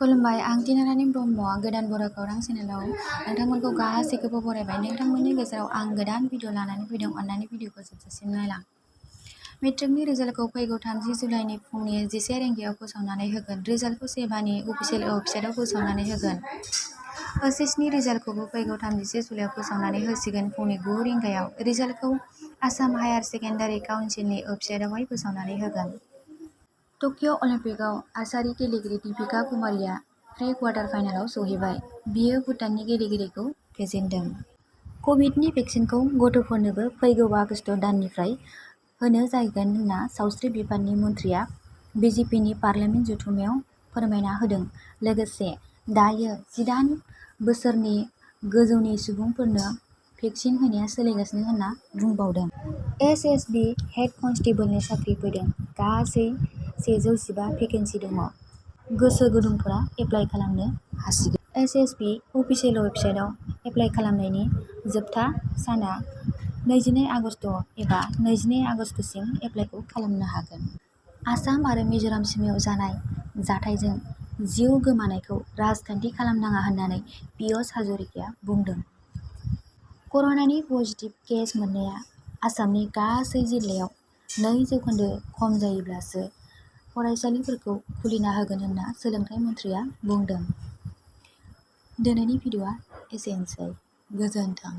खुलुमबाय, आं दिनारानि ब्रह्म। गोदान बर' खौरां चेनेलाव नोंथांमोनखौ गासैखौबो बरायबाय। नोंथांमोननि गेजेराव आं गोदान भिडिअ लानानै फैदों। अन्नानै भिडिअखौ जोबजासिम नायलां। मेट्रिकनि रिजाल्टखौ फैगौ 30 जुलाइनि फुंनि 11 रिंगायाव फोसावनानै होगोन। रिजाल्टखौ सेबानि अफिसियेल वेबसाइटआव फोसावनानै होगोन। ओइचएसनि रिजाल्टखौबो फैगौ 31 जुलाइयाव फोसावनानै होसिगोन फुंनि 9 रिंगायाव। रिजाल्टखौ आसाम हायार सेकेन्डारि काउन्सिलनि वेबसाइटआवहाय फोसावनानै होगोन। टकिय' अलिम्पिकआव आर्चारि गेलेगिरि दीपिका कुमारीया प्रि-क्वार्टार फाइनालाव सौहैबाय। बियो भुटाननि गेलेगिरिखौ फेजेनदों। कभिडनि भेक्सिनखौ गथ'फोरनोबो फैगौ आगस्त दाननिफ्राय होनो जागोन होनना सावस्रि बिफाननि मन्थ्रिया बिजेपिनि पार्लियामेन्ट जथुम्मायाव फोरमायना होदों। लोगोसे दायो 18 बोसोरनि गोजौनि सुबुंफोरनो भेक्सिन होनाया सोलिगासिनो होनना बुंबावदों। एसएसबि हेड कनस्टेबलनि साख्रि फैदों। गासै 115 भेकेन्सि दङ। गोसो गुदुंफोरा एप्लाइ खालामनो हासिगोन। एसएसबि अफिसियेल वेबसाइटआव एप्लाइ खालामनायनि जोबथा साना 22 आगस्त एबा 22 आगस्तसिम एप्लाइखौ खालामनो हागोन। आसाम आरो मिज'राम सिमायाव जानाय जाथायजों जिउ गोमानायखौ राजखान्थि खालामनाङा होननानै पियष हाजरिकाया बुंदों। कर'नानि पजिटिभ केस मोननाया आसामनि गासै जिल्लायाव 2% खम जायोब्लासो फरायसालिफोरखौ खुलिना होगोन होनना सोलोंथाइ मन्थ्रिया बुंदों। दिनैनि भिडिअ'आ एसेनोसै। गोजोन्थों।